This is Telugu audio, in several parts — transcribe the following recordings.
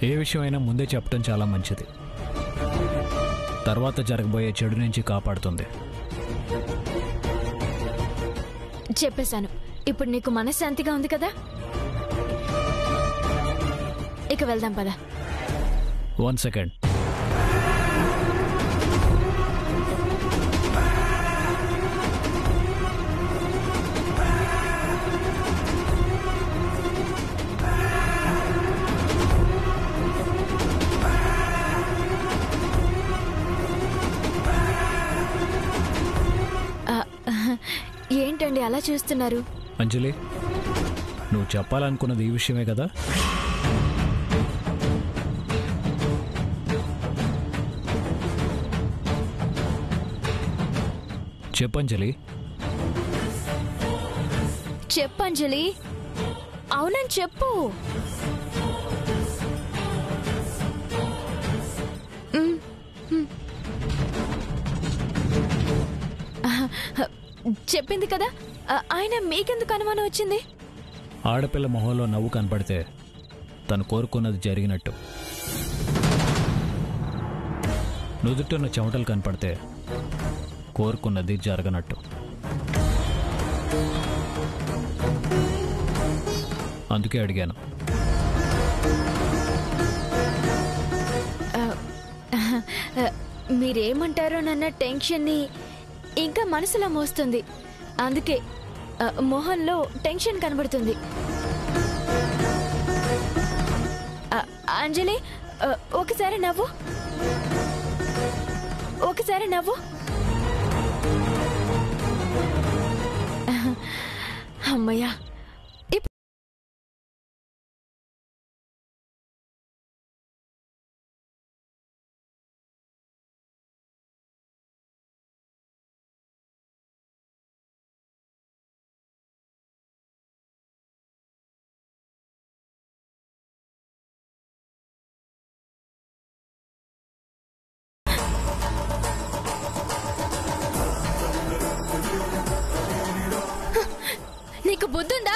ఏ విషయమైనా ముందే చెప్పడం చాలా మంచిది. తర్వాత జరగబోయే చెడు నుంచి కాపాడుతుంది. చెప్పేశాను. ఇప్పుడు నీకు మనశ్శాంతిగా ఉంది కదా? ఇక వెళ్దాం పద. 1 సెకండ్. ఏంటండి అలా చూస్తున్నారు? అంజలి, నువ్వు చెప్పాలనుకున్నది ఈ విషయమే కదా? చెప్పంజలి. చెప్పంజలి. అవునని చెప్పు. చెప్పింది కదా. ఆయన మీకెందుకు అనుమానం వచ్చింది? ఆడపిల్ల మొహంలో నవ్వు కనపడితే తను కోరుకున్నది జరిగినట్టు, నుదుటున్న చెమటలు కనపడితే కోరుకున్నది జరగనట్టు. అందుకే అడిగాను. మీరేమంటారోనన్న టెన్షన్ని ఇంకా మనసులో మోస్తుంది. అందుకే మొహంలో టెన్షన్ కనబడుతుంది. అంజలి, ఒకసారి నవ్వు. ఒకసారి నవ్వు. అమ్మయ్యా. నీకు బుద్ధుందా?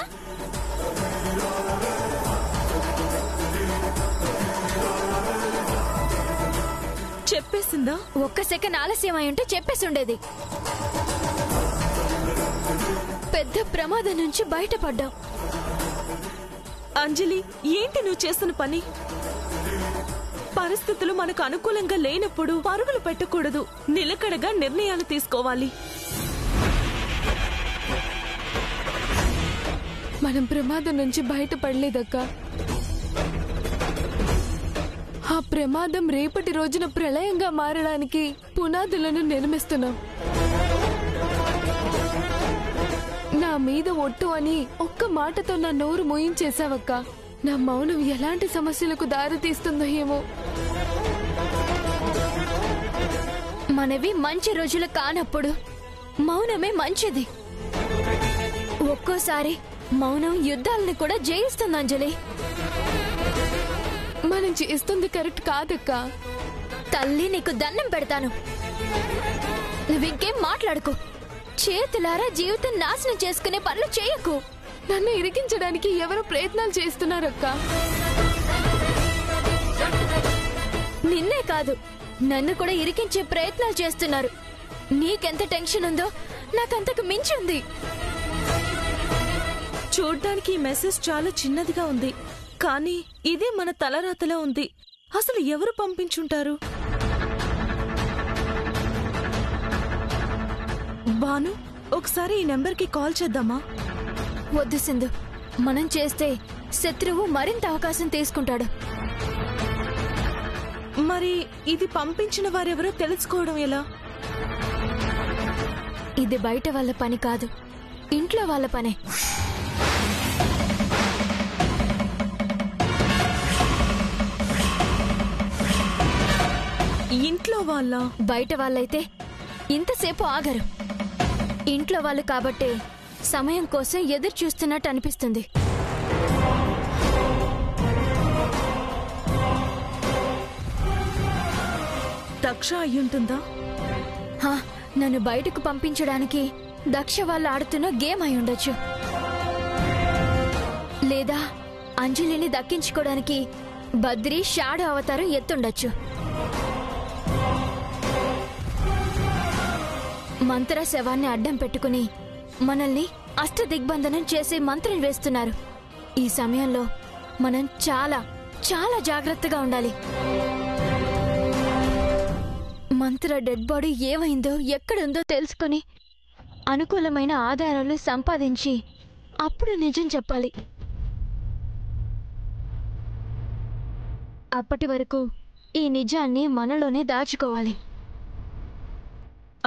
చెప్పేసిందా? ఒక్క సెకండ్ ఆలస్యం అయి ఉంటే చెప్పేసి ఉండేది. పెద్ద ప్రమాదం నుంచి బయటపడ్డావు. అంజలి, ఏంటి నువ్వు చేస్తున్న పని? పరిస్థితులు మనకు అనుకూలంగా లేనప్పుడు పరుగులు పెట్టకూడదు. నిలకడగా నిర్ణయాలు తీసుకోవాలి. మనం ప్రమాదం నుంచి బయటపడలేదక్క. ఆ ప్రమాదం రేపటి రోజున ప్రళయంగా మారడానికి పునాదులను నిర్మిస్తున్నాం. నా మీద ఒట్టు అని ఒక్క మాటతో నా నోరు మోయించేశావక్క. నా మౌనం ఎలాంటి సమస్యలకు దారి తీస్తుందో ఏమో. మనవి మంచి రోజులు కానప్పుడు మౌనమే మంచిది. ఒక్కోసారి మౌనం యుద్ధాలని కూడా జయిస్తుంది అంజలి. మనం చేస్తుంది కరెక్ట్ కాదక్క. తల్లి, నీకు దండం పెడతాను. నువ్వింకేం మాట్లాడుకో. చేతులారా జీవితం నాశనం చేసుకునే పనులు చేయకు. నన్ను ఇరికించడానికి ఎవరో ప్రయత్నాలు చేస్తున్నారక్క. నిన్నే కాదు, నన్ను కూడా ఇరికించే ప్రయత్నాలు చేస్తున్నారు. నీకెంత టెన్షన్ ఉందో నాకంతకు మించి ఉంది. చూడ్డానికి ఈ మెసేజ్ చాలా చిన్నదిగా ఉంది, కానీ ఇదే మన తలరాతలా ఉంది. అసలు ఎవరు పంపించుంటారు? బాను, ఒకసారి ఈ నెంబర్కి కాల్ చేద్దామా? వద్దు సింధు, మనం చేస్తే శత్రువు మరింత అవకాశం తీసుకుంటాడు. మరి ఇది పంపించిన వారెవరో తెలుసుకోవడం ఎలా? ఇది బయట వాళ్ళ పని కాదు, ఇంట్లో వాళ్ళ పనే. ఇంట్లో వాళ్ళ? బయట వాళ్ళైతే ఇంతసేపు ఆగరు. ఇంట్లో వాళ్ళు కాబట్టే సమయం కోసం ఎదురు చూస్తున్నట్టు అనిపిస్తుంది. దక్ష అయ్యుంటుందా? నన్ను బయటకు పంపించడానికి దక్ష వాళ్ళు ఆడుతున్న గేమ్ అయి ఉండొచ్చు. లేదా అంజలిని దక్కించుకోవడానికి బద్రి షాడో అవతారం ఎత్తుండొచ్చు. మంత్ర శవాన్ని అడ్డం పెట్టుకుని మనల్ని అష్టదిగ్బంధనం చేసే మంత్రం వేస్తున్నారు. ఈ సమయంలో మనం చాలా చాలా జాగ్రత్తగా ఉండాలి. మంత్ర డెడ్ బాడీ ఏమైందో ఎక్కడుందో తెలుసుకొని అనుకూలమైన ఆధారాలు సంపాదించి అప్పుడు నిజం చెప్పాలి. అప్పటి వరకు ఈ నిజాన్ని మనలోనే దాచుకోవాలి.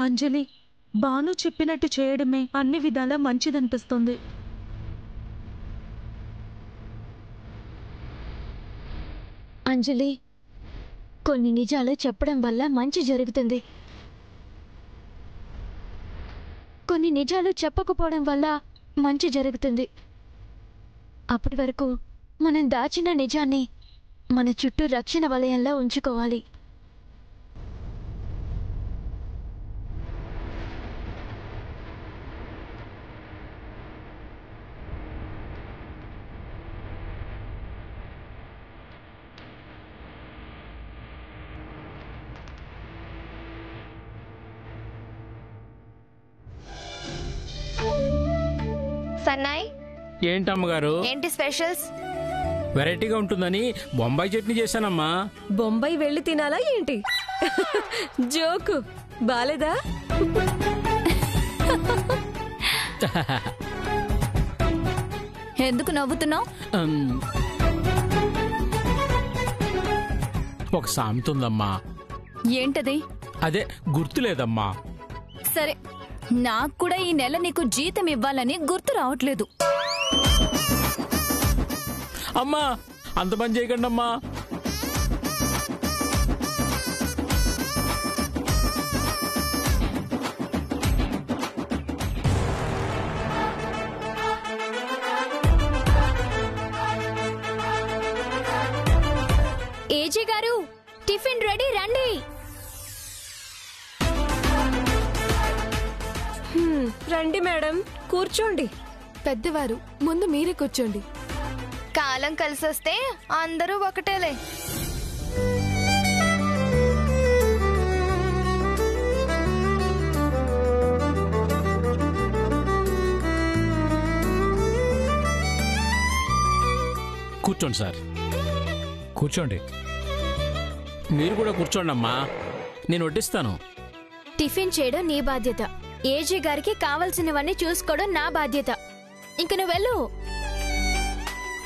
అంజలి, బాను చెప్పినట్టు చేయడమే అన్ని విధాలా మంచిదనిపిస్తుంది. అంజలి, కొన్ని నిజాలు చెప్పడం వల్ల మంచి జరుగుతుంది. కొన్ని నిజాలు చెప్పకపోవడం వల్ల మంచి జరుగుతుంది. అప్పటి వరకు మనం దాచిన నిజాన్ని మన చుట్టూ రక్షణ వలయంలో ఉంచుకోవాలి. సన్నాయ్, ఏంటమ్మగారు? ఏంటి స్పెషల్స్? వెరైటీగా ఉంటుందని బొంబాయి చట్నీ చేశానమ్మా. బొంబాయి వెళ్ళి తినాలా ఏంటి? జోకు బాలేదా? ఎందుకు నవ్వుతున్నావు? ఒక సామెత ఉందమ్మా. ఏంటది? అదే గుర్తులేదమ్మా. సరే, నాకు కూడా ఈ నెల నీకు జీతం ఇవ్వాలని గుర్తు రావట్లేదు. అమ్మా, అంత పని చేయకండి అమ్మా. ఏజీ గారు, టిఫిన్ రెడీ, రండి. రండి మేడం, కూర్చోండి. పెద్దవారు, ముందు మీరే కూర్చోండి. కాలం కలిసొస్తే అందరూ ఒకటేలే. కూర్చోండి సార్. కూర్చోండి. మీరు కూడా కూర్చోండి అమ్మా, నేను వడ్డిస్తాను. టిఫిన్ చేయడం నీ బాధ్యత, ఏజీ గారికి కావలసినవన్నీ చూసుకోవడం నా బాధ్యత. ఇంక నువ్వు వెళ్ళు.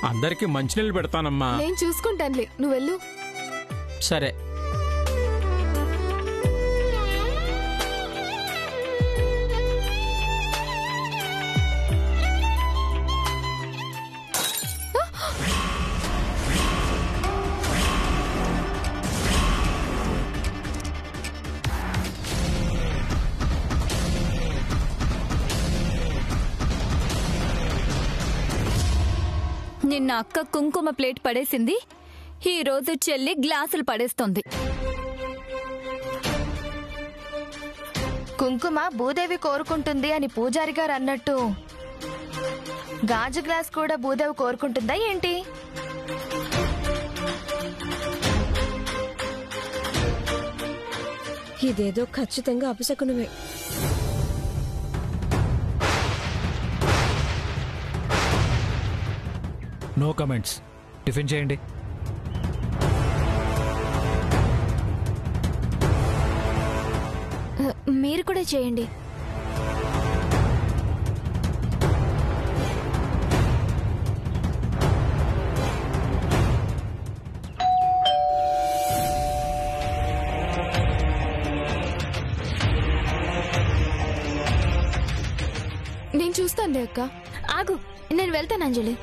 అందరికి మంచినీళ్ళు పెడతానమ్మా. నేను చూసుకుంటానులే, నువ్వు వెళ్ళు. సరే. నిన్న అక్క కుంకుమ ప్లేట్ పడేసింది, ఈ రోజు చెల్లి గ్లాసులు పడేస్తోంది. కుంకుమ భూదేవి కోరుకుంటుంది అని పూజారి గారు అన్నట్టు గాజు గ్లాస్ కూడా భూదేవి కోరుకుంటుందా ఏంటి? ఇదేదో ఖచ్చితంగా అపశకునమే. No comments. టిఫిన్ చేయండి. మీరు కూడా చేయండి. నేను చూస్తానులే అక్క. ఆగు, నేను వెళ్తాను అంజలి.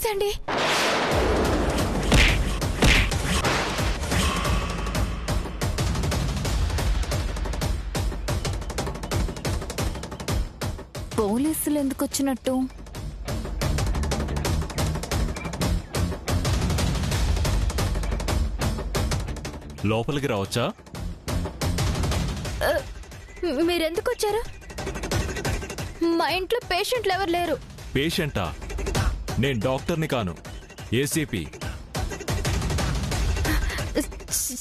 ప్లీజ్ అండి. పోలీసులు ఎందుకు వచ్చినట్టు? లోపలికి రావచ్చా? మీరెందుకు వచ్చారు? మా ఇంట్లో పేషెంట్లు ఎవరు లేరు. పేషెంటా? నేను డాక్టర్ని కాను, ఏసీపీ.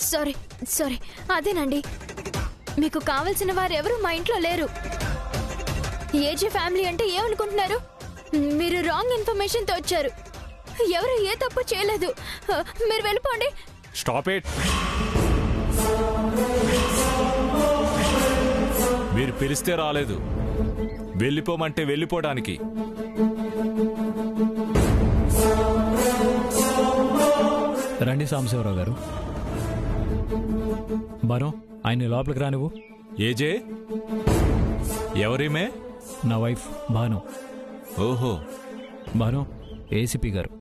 సారీ సారీ, అదేనండి. మీకు కావలసిన వారు ఎవరు మా ఇంట్లో లేరు. ఏజీ ఫ్యామిలీ అంటే ఏమనుకుంటున్నారు? మీరు రాంగ్ ఇన్ఫర్మేషన్తో వచ్చారు. ఎవరు ఏ తప్పు చేయలేదు. మీరు వెళ్ళిపోండి. Stop it. మీరు పిలిస్తే రాలేదు, వెళ్ళిపోమంటే వెళ్ళిపోవడానికి. రండి సాంబశివరావు గారు. బాను, ఆయన లోపలికి రానివ్వు. ఏజే? ఎవరిమే? నా వైఫ్ భాను. ఓహో. భాను, ఏసీపీ గారు.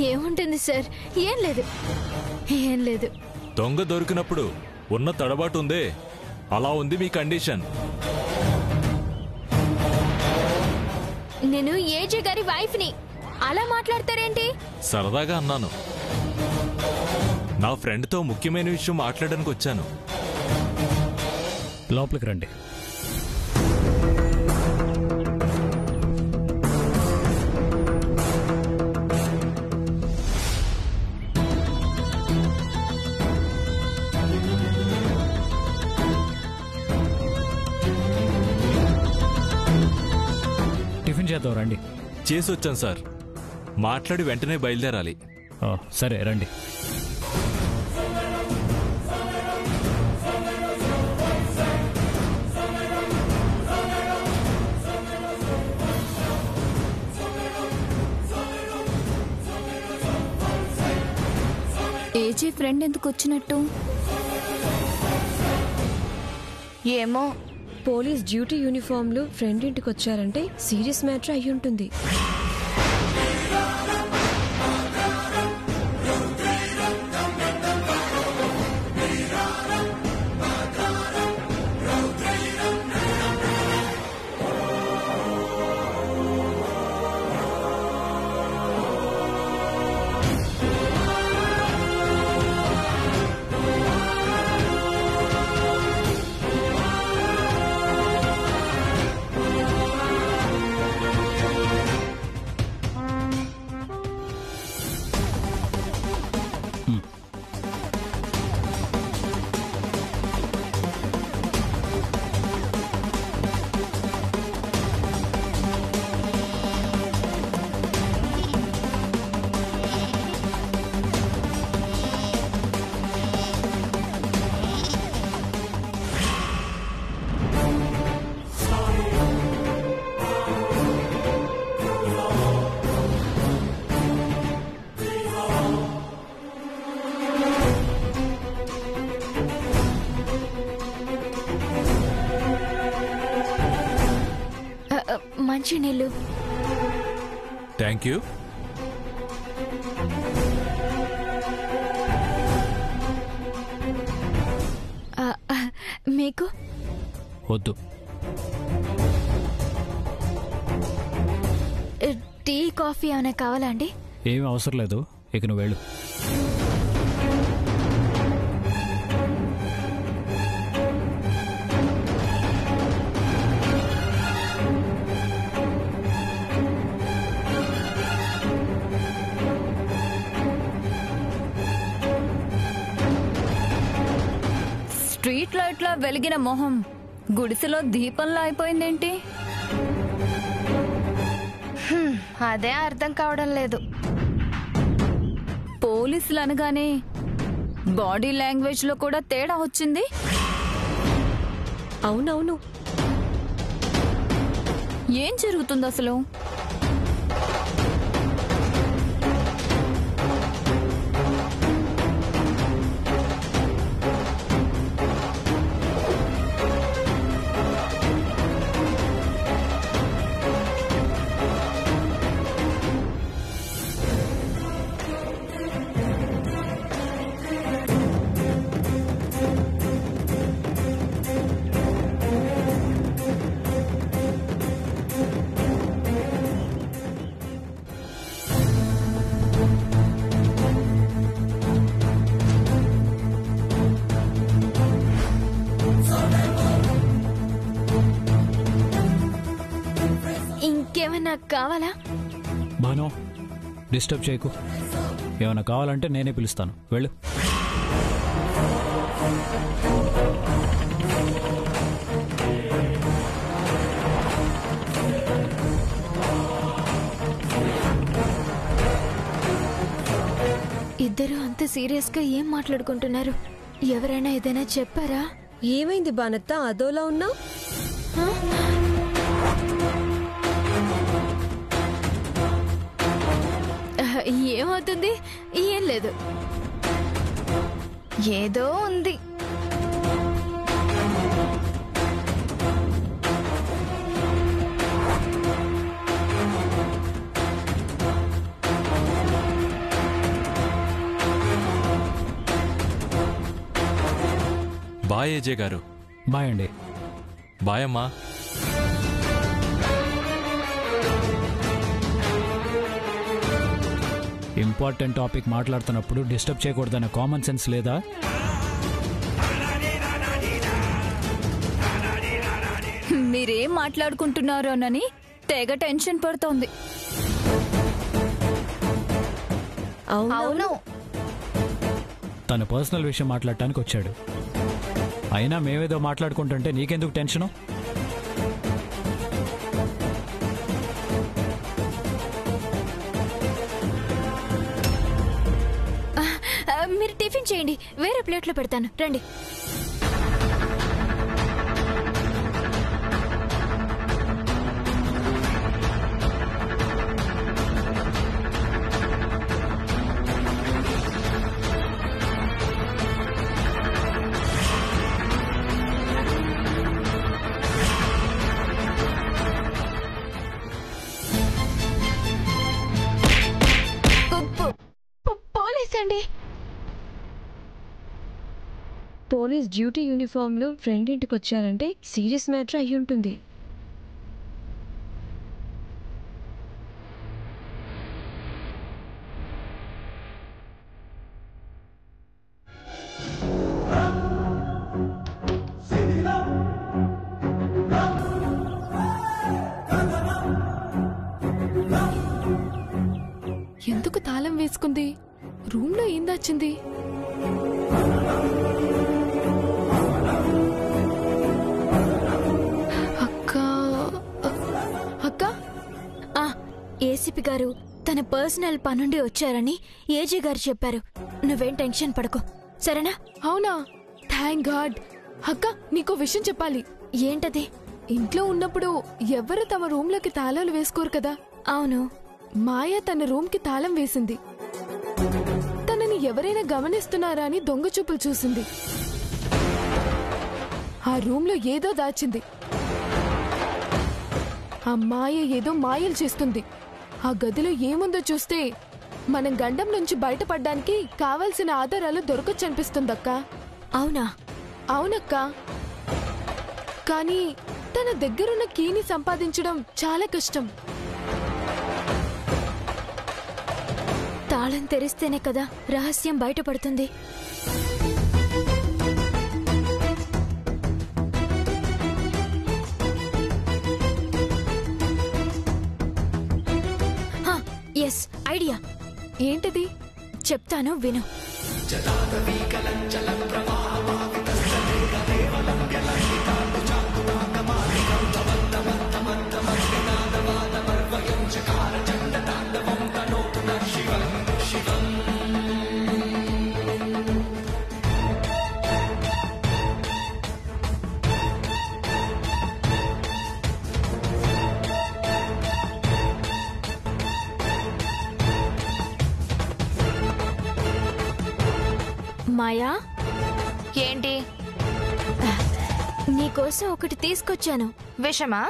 ఏముంటుంది సార్? ఏం లేదు, ఏం లేదు. దొంగ దొరికినప్పుడు ఉన్న తడబాటు ఉందే, అలా ఉంది మీ కండిషన్. నేను ఏజే గారి వైఫ్ని, అలా మాట్లాడతారేంటి? సరదాగా అన్నాను. నా ఫ్రెండ్తో ముఖ్యమైన విషయం మాట్లాడడానికి వచ్చాను. లోపలికి రండి. టిఫిన్ చేద్దాం రండి. చేసి వచ్చాను సార్. మాట్లాడి వెంటనే బయలుదేరాలి. సరే రండి. ఏజీ ఫ్రెండ్ ఎందుకు వచ్చినట్టు? ఏమో, పోలీస్ డ్యూటీ యూనిఫామ్లు ఫ్రెండ్ ఇంటికి వచ్చారంటే సీరియస్ మ్యాటర్ అయి ఉంటుంది. మంచి నీళ్ళు. Thank you. మీకు వద్దు. టీ కాఫీ ఏమైనా కావాలా అండి? ఏమీ అవసరం లేదు, ఇక నువ్వు వెళ్ళు. స్ట్రీట్ లైట్లా వెలిగిన మొహం గుడిసెలో దీపంలా అయిపోయిందేంటి? అదే అర్థం కావడం లేదు. పోలీసులు అనగానే బాడీ లాంగ్వేజ్ లో కూడా తేడా వచ్చింది. అవునవును. ఏం జరుగుతుంది అసలు? ఇంకేమైనా కావాలా? భాను, డిస్టర్బ్ చేయకు. ఏమైనా కావాలంటే నేనే పిలుస్తాను, వెళ్ళు. ఇద్దరు అంత సీరియస్ గా ఏం మాట్లాడుకుంటున్నారు? ఎవరైనా ఏదైనా చెప్పారా? ఏమైంది బానత్త, అదోలా ఉన్నావు? ఏమవుతుంది? ఏం లేదు. ఏదో ఉంది. బాయ్ ఏజే గారు. బాయ్ అండి. బాయ్ అమ్మా. ఇంపార్టెంట్ టాపిక్ మాట్లాడుతున్నప్పుడు డిస్టర్బ్ చేయకూడదన్న కామన్ సెన్స్ లేదా? మీరేం మాట్లాడుకుంటున్నారోనని తెగ టెన్షన్ పడుతోంది. అవును. తన పర్సనల్ విషయం మాట్లాడటానికి వచ్చాడు. అయినా మేమేదో మాట్లాడుకుంటుంటే నీకెందుకు టెన్షను? మీరు టిఫిన్ చేయండి, వేరే ప్లేట్లో పెడతాను, రండి. పోలీస్ అండి. పోలీస్ డ్యూటీ యూనిఫామ్ లో ఫ్రెండ్ ఇంటికి వచ్చారంటే సీరియస్ మ్యాటర్ అయి ఉంటుంది. ఎందుకు తాళం వేసుకుంది? రూమ్ లో ఏం దాచింది? ఏసీపీ గారు తన పర్సనల్ పనుండి వచ్చారని ఏజీ గారు చెప్పారు. నువ్వేం టెన్షన్ పడకు, సరేనా? అవునా? Thank God. అక్క, నీకో విషయం చెప్పాలి. ఏంటది? ఇంట్లో ఉన్నప్పుడు ఎవరు తమ రూమ్ లోకి తాళాలు వేసుకోరు కదా. అవును. మాయ తన రూమ్ కి తాళం వేసింది. తనని ఎవరైనా గమనిస్తున్నారా అని దొంగ చూపులు చూసింది. ఆ రూమ్ లో ఏదో దాచింది. ఆ మాయ ఏదో మాయలు చేస్తుంది. ఆ గదిలో ఏముందో చూస్తే మనం గండం నుంచి బయటపడ్డానికి కావలసిన ఆధారాలు దొరకొచ్చనిపిస్తుందక్క. అవునా? అవునక్క. కానీ తన దగ్గరున్న కీని సంపాదించడం చాలా కష్టం. తాళం తెరిస్తేనే కదా రహస్యం బయటపడుతుంది. Yes, idea. ఏంటది? చెప్తాను, విను. మాయా, ఏంటి? నీకోసం ఒకటి తీసుకొచ్చాను. విషమా?